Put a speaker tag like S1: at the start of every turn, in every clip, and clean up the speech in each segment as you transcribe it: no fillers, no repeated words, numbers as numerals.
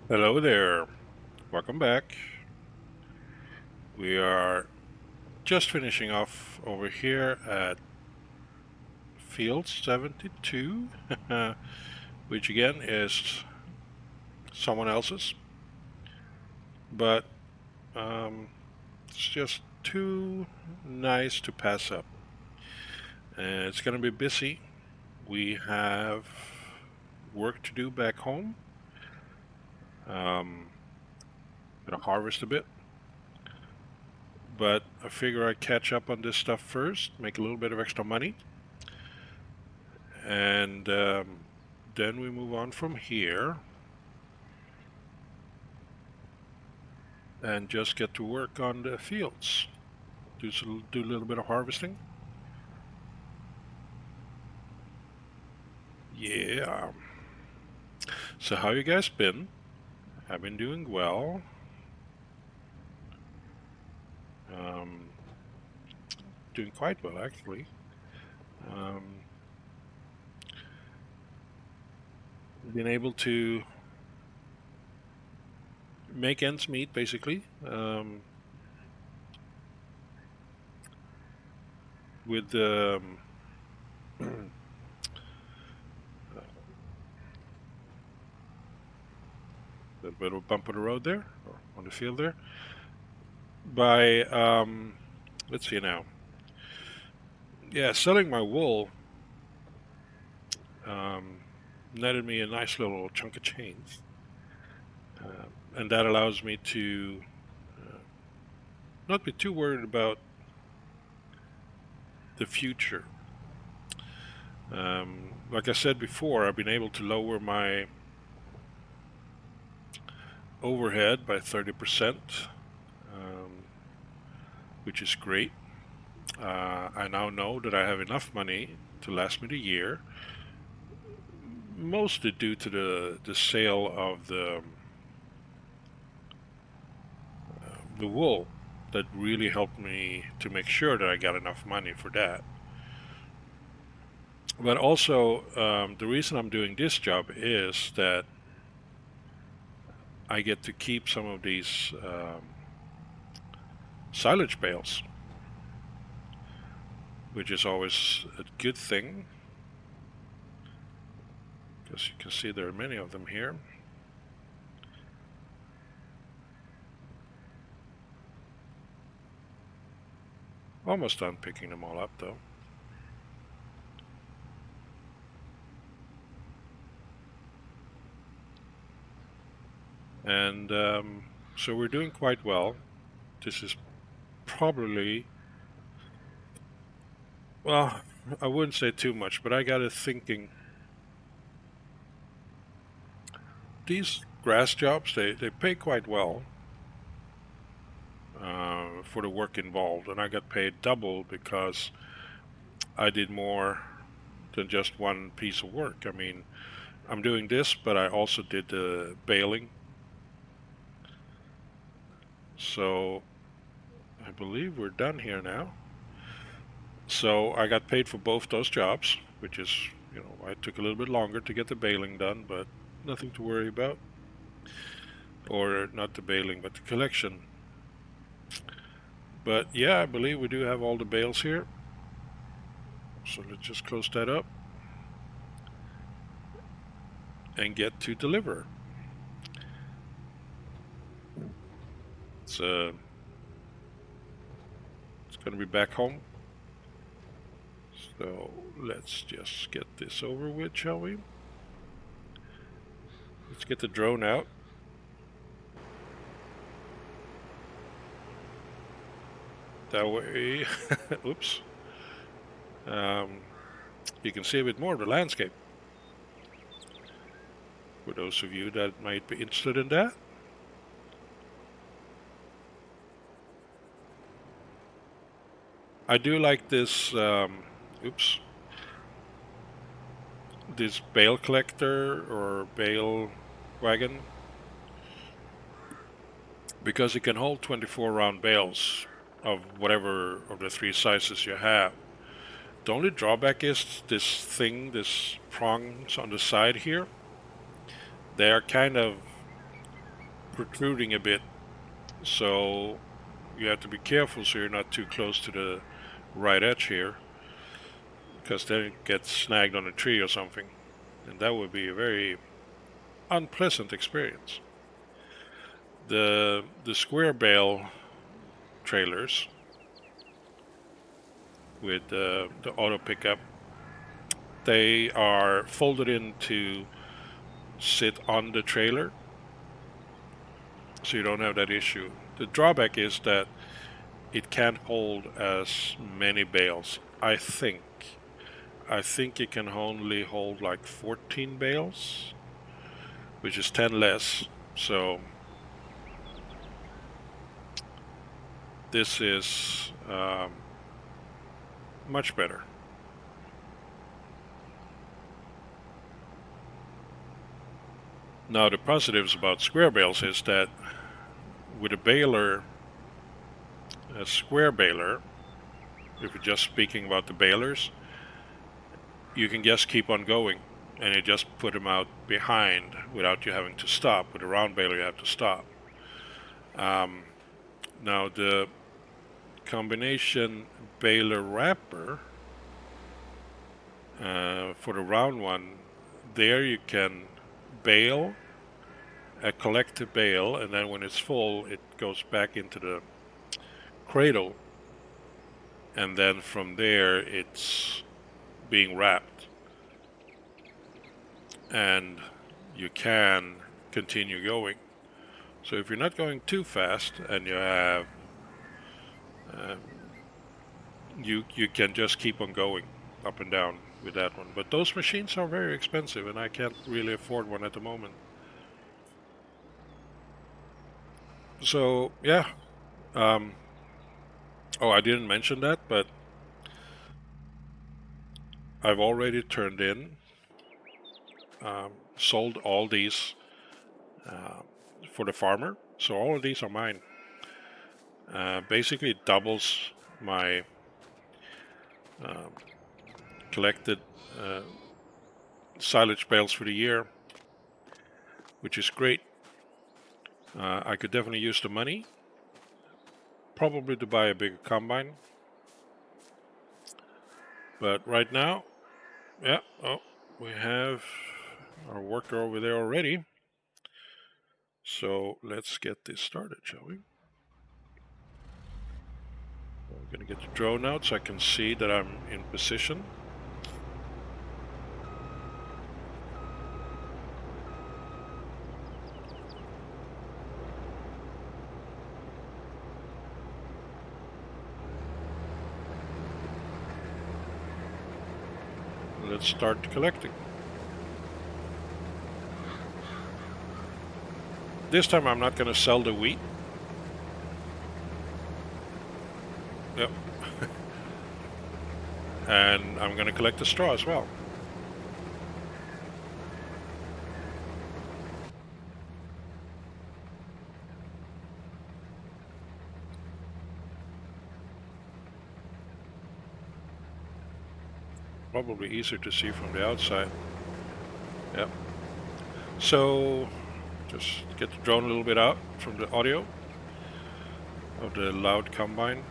S1: Hello there. Welcome back. We are just finishing off over here at Field 72, which again is someone else's, but it's just too nice to pass up. And it's going to be busy. We have work to do back home. Um, Gonna harvest a bit, but I figure I'd catch up on this stuff first, make a little bit of extra money, and then we move on from here and just get to work on the fields. Do a little bit of harvesting. Yeah. So how you guys been? I've been doing well. Um, Doing quite well actually. Um, been able to make ends meet basically. With little bit of a bump on the road there, or on the field there. By let's see now. Yeah, selling my wool um, netted me a nice little chunk of change, and that allows me to not be too worried about the future. Like I said before, I've been able to lower my overhead by 30%, um, which is great. I now know that I have enough money to last me the year, mostly due to the sale of the wool. That really helped me to make sure that I got enough money for that. But also, the reason I'm doing this job is that I get to keep some of these silage bales, which is always a good thing, because you can see there are many of them here. Almost done picking them all up though. And so we're doing quite well. This is probably, well, I wouldn't say too much, but I got it thinking these grass jobs, they pay quite well for the work involved. And I got paid double because I did more than just one piece of work. I mean, I'm doing this, but I also did the baling. So I believe we're done here now. So I got paid for both those jobs, which is, I took a little bit longer to get the baling done, but nothing to worry about. Or not the baling, but the collection. But yeah, I believe we do have all the bales here. So let's just close that up and get to deliver. It's uh, it's going to be back home. So let's just get this over with, shall we? Let's get the drone out. That way, oops, um, you can see a bit more of the landscape. For those of you that might be interested in that. I do like this, oops, this bale collector or bale wagon, because it can hold 24 round bales of whatever of the three sizes you have. The only drawback is this prongs on the side here. They are kind of protruding a bit, so you have to be careful so you're not too close to the right edge here, because then it gets snagged on a tree or something, and that would be a very unpleasant experience. The square bale trailers with the auto pickup, they are folded in to sit on the trailer, so you don't have that issue. The drawback is that it can't hold as many bales. I think it can only hold like 14 bales, which is 10 less. So this is much better. Now the positives about square bales is that with a baler, a square baler, if you're just speaking about the balers, you can just keep on going and you just put them out behind without you having to stop. With a round baler you have to stop. Now the combination baler wrapper, for the round one, there you can bale a collective bale, and then when it's full it goes back into the cradle, and then from there it's being wrapped, and you can continue going. So if you're not going too fast and you have you can just keep on going up and down with that one. But those machines are very expensive and I can't really afford one at the moment. So yeah, oh, I didn't mention that, but I've already turned in, sold all these for the farmer. So all of these are mine. Basically, it doubles my collected silage bales for the year, which is great. I could definitely use the money, probably to buy a bigger combine. But right now, yeah, oh, we have our worker over there already. So let's get this started, shall we? I'm going to get the drone out so I can see that I'm in position. Let's start collecting. This time I'm not going to sell the wheat. Yep. And I'm going to collect the straw as well. Probably easier to see from the outside. Yep. So just get the drone a little bit out from the audio of the loud combine.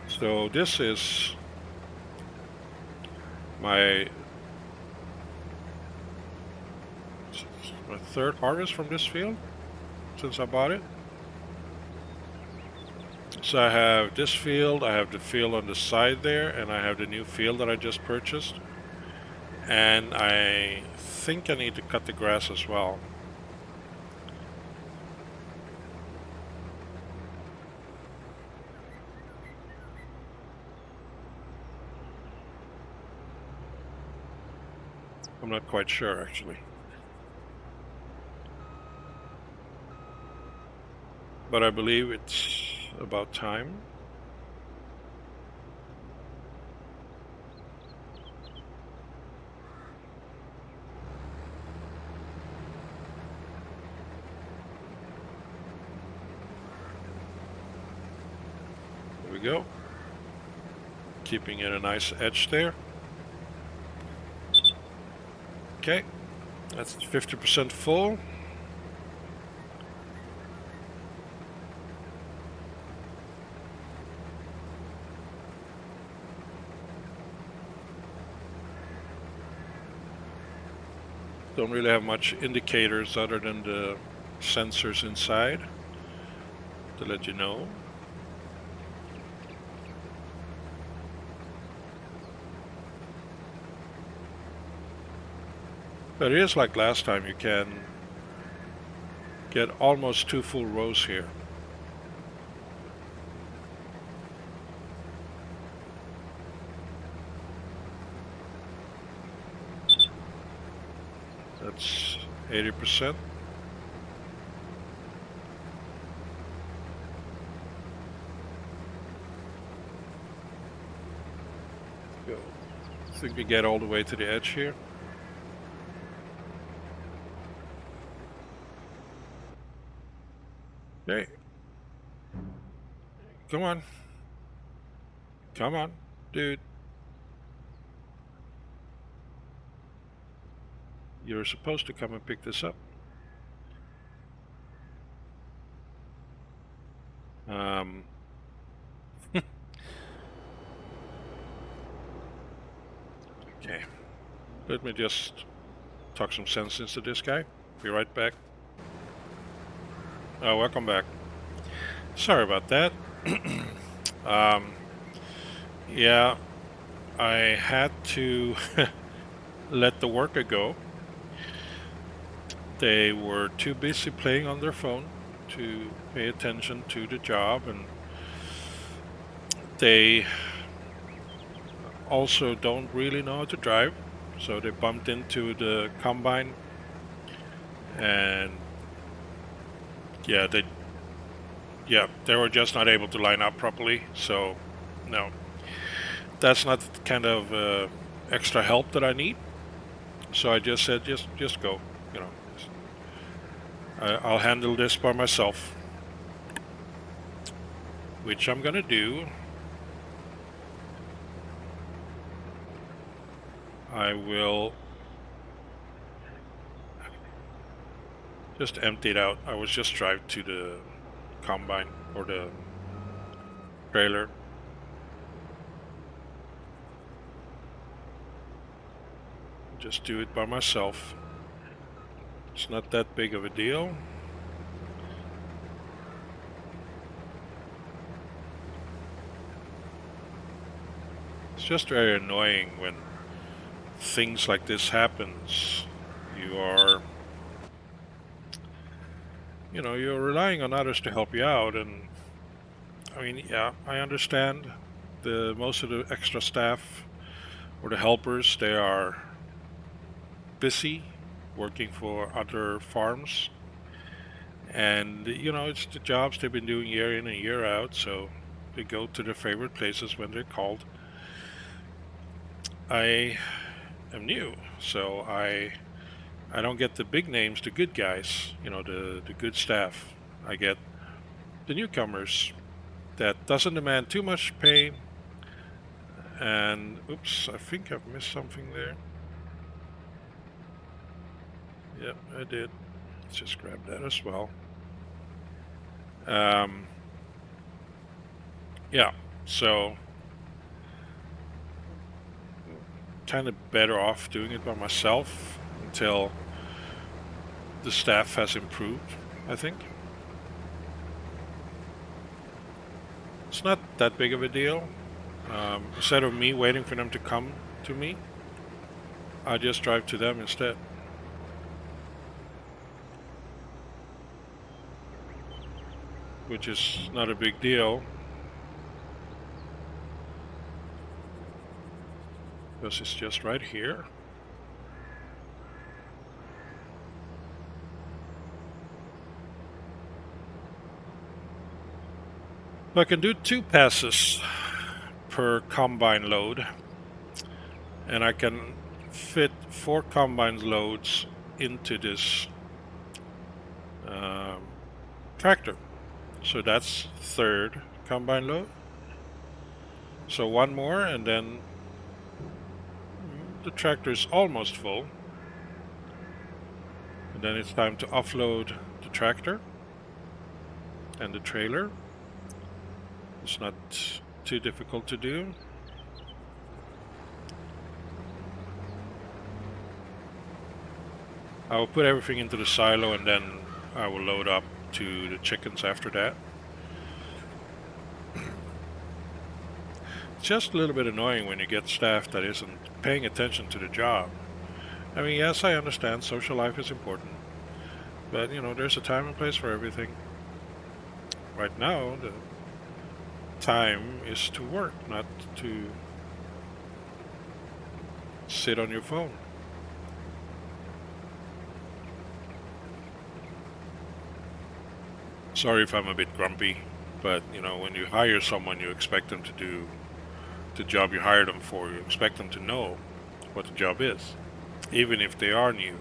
S1: So this is my third harvest from this field since I bought it. So I have this field, I have the field on the side there, and I have the new field that I just purchased. And I think I need to cut the grass as well. I'm not quite sure, actually. But I believe it's about time. There we go. Keeping it a nice edge there. Okay, that's 50% full. Don't really have much indicators other than the sensors inside to let you know. But it is like last time, you can get almost 2 full rows here. That's 80%. Go. I think we get all the way to the edge here. Okay. Come on. Come on, dude. You're supposed to come and pick this up. Okay. Let me just talk some sense into this guy. Be right back. Oh, welcome back. Sorry about that. Yeah, I had to let the worker go. They were too busy playing on their phone to pay attention to the job, and they also don't really know how to drive, so they bumped into the combine, and they were just not able to line up properly. So no, that's not the kind of extra help that I need. So I just said, just go, you know. I'll handle this by myself, which I'm gonna do. I will just empty it out. I will just drive to the combine or the trailer. Just do it by myself. It's not that big of a deal. It's just very annoying when things like this happens. You're relying on others to help you out, and I mean, yeah, I understand most of the extra staff or the helpers, they are busy working for other farms, and it's the jobs they've been doing year in and year out, so they go to their favorite places when they're called. I am new, so I don't get the big names, the good guys, the good staff. I get the newcomers that doesn't demand too much pay. And oops, I think I've missed something there. Yep, I did. Let's just grab that as well. Yeah, so kind of better off doing it by myself until the staff has improved, I think. It's not that big of a deal. Instead of me waiting for them to come to me, I just drive to them instead. Which is not a big deal, because it's just right here. I can do 2 passes per combine load, and I can fit 4 combine loads into this tractor. So that's 3rd combine load. So 1 more, and then the tractor is almost full. then it's time to offload the tractor and the trailer. It's not too difficult to do. I will put everything into the silo and then I will load up to the chickens after that. It's just a little bit annoying when you get staff that isn't paying attention to the job. I mean, yes, I understand social life is important, but there's a time and place for everything. Right now, the time is to work, not to sit on your phone. Sorry if I'm a bit grumpy, but when you hire someone, you expect them to do the job you hired them for. You expect them to know what the job is, even if they are new.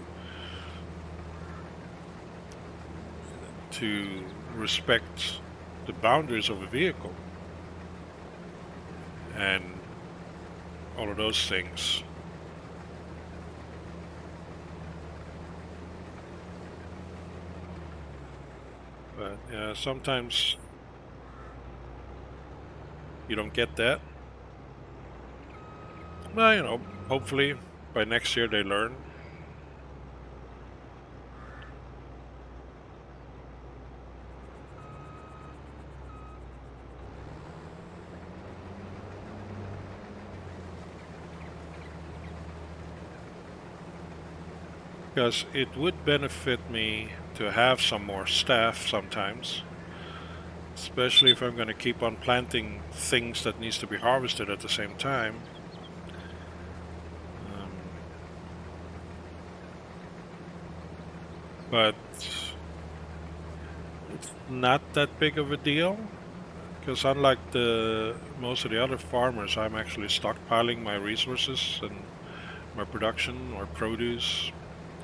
S1: To respect the boundaries of a vehicle and all of those things. But sometimes you don't get that. Well, hopefully by next year they learn. Because it would benefit me to have some more staff sometimes, especially if I'm going to keep on planting things that needs to be harvested at the same time. But it's not that big of a deal, because unlike most of the other farmers, I'm actually stockpiling my resources and my production, my produce,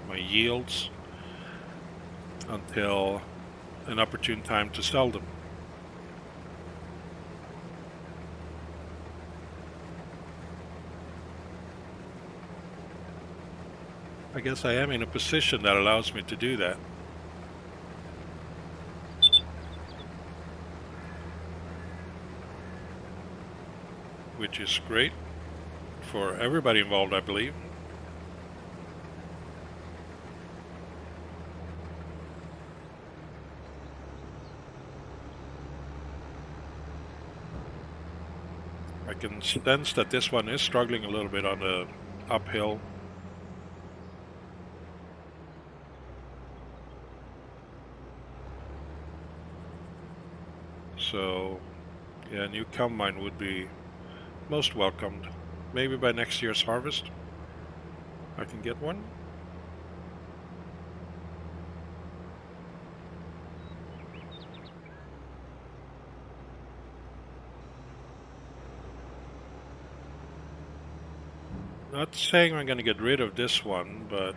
S1: my yields until an opportune time to sell them. I guess I am in a position that allows me to do that. Which is great for everybody involved, I believe. I can sense that this one is struggling a little bit on the uphill. So, yeah, a new combine would be most welcomed. Maybe by next year's harvest, I can get one. Not saying I'm going to get rid of this one, but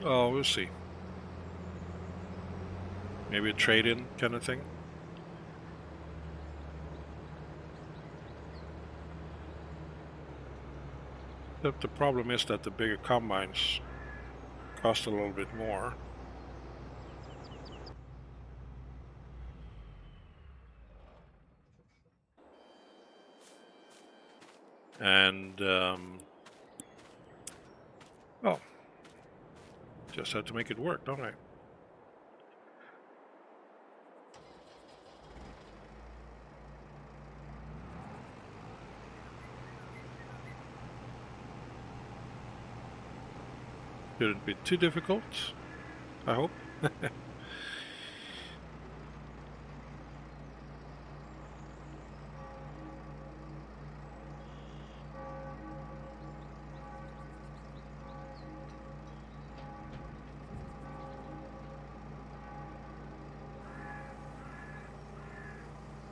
S1: we'll see. Maybe a trade-in kind of thing. The problem is that the bigger combines cost a little bit more. And, well, just have to make it work, don't I? Shouldn't be too difficult, I hope.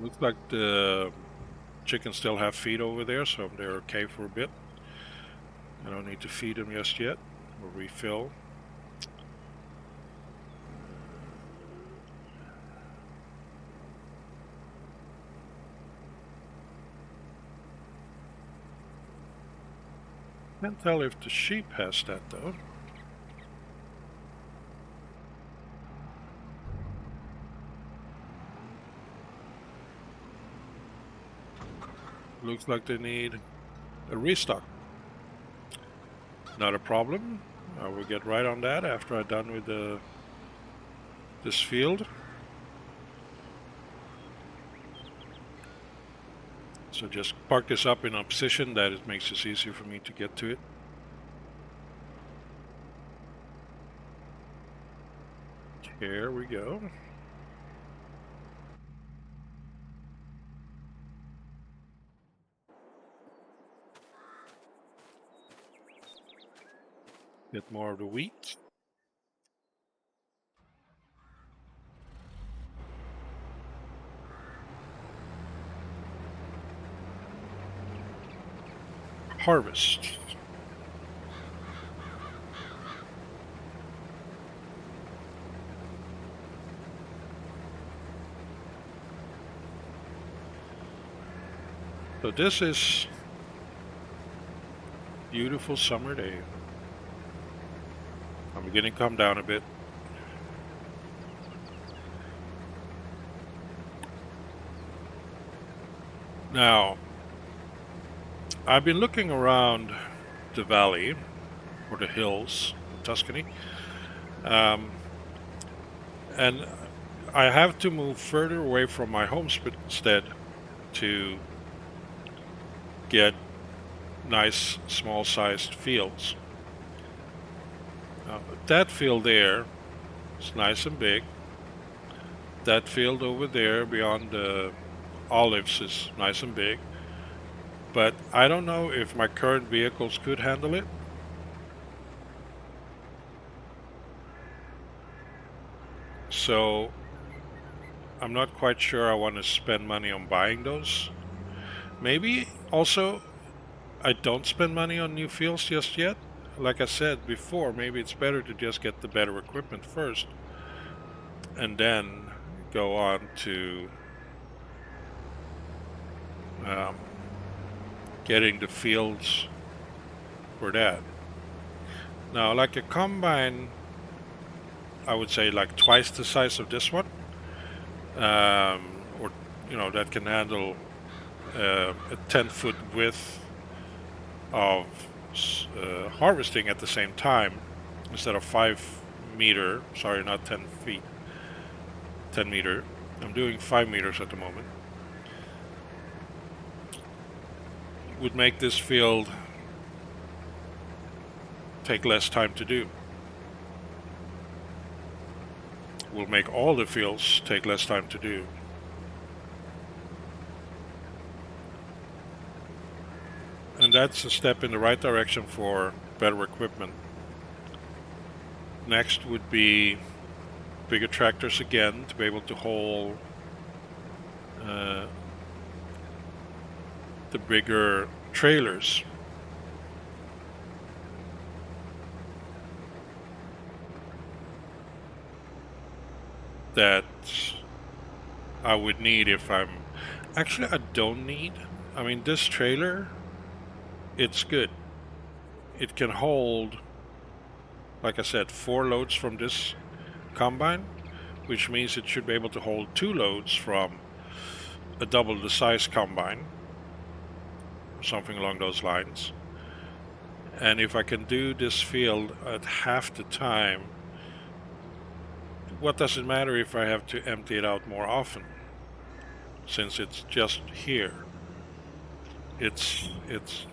S1: Looks like the chickens still have feed over there, so they're okay for a bit. I don't need to feed them just yet, or refill. Can't tell if the sheep has that though. Looks like they need a restock. Not a problem. I will get right on that after I'm done with this field. So just park this up in a position that it makes it easier for me to get to it. Here we go. Get more of the wheat. Harvest. So this is beautiful summer day. I'm beginning to come down a bit. Now, I've been looking around the valley or the hills in Tuscany, and I have to move further away from my homestead to get nice small-sized fields. That field there is nice and big. That field over there beyond the olives is nice and big. But I don't know if my current vehicles could handle it. So I'm not quite sure I want to spend money on buying those. Maybe also I don't spend money on new fields just yet. Like I said before, maybe it's better to just get the better equipment first and then go on to getting the fields for that. Now, like a combine, I would say like twice the size of this one, or that can handle a 10-foot width of harvesting at the same time instead of 5 meter. Sorry, not 10 feet. 10 meter. I'm doing 5 meters at the moment. Would make this field take less time to do. Will make all the fields take less time to do. And that's a step in the right direction for better equipment. Next would be bigger tractors again to be able to haul the bigger trailers. That I would need if I'm... Actually, I don't need... I mean, this trailer, it's good. It can hold, like I said, 4 loads from this combine, which means it should be able to hold 2 loads from a double the size combine, something along those lines. And if I can do this field at half the time, what does it matter if I have to empty it out more often, since it's just here? This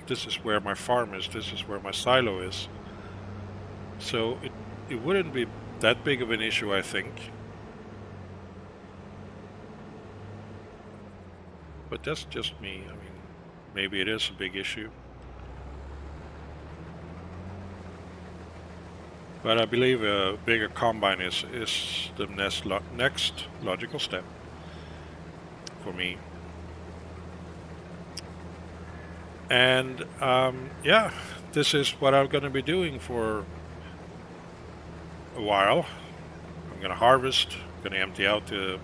S1: is where my farm is, this is where my silo is. So it wouldn't be that big of an issue, I think. But that's just me. I mean, maybe it is a big issue. But I believe a bigger combine is the next logical step for me. And yeah, this is what I'm going to be doing for a while. I'm going to harvest, I'm going to empty out the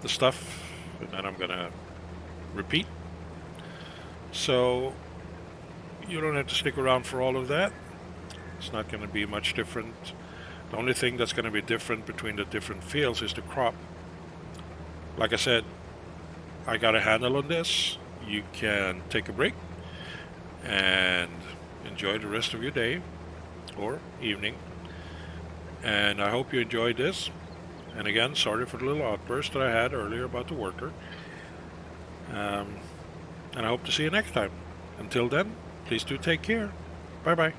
S1: stuff, and then I'm going to repeat. So you don't have to stick around for all of that. It's not going to be much different. The only thing that's going to be different between the different fields is the crop. Like I said, I got a handle on this. You can take a break and enjoy the rest of your day or evening. And I hope you enjoyed this. And again, sorry for the little outburst that I had earlier about the worker. And I hope to see you next time. Until then, please do take care. Bye bye.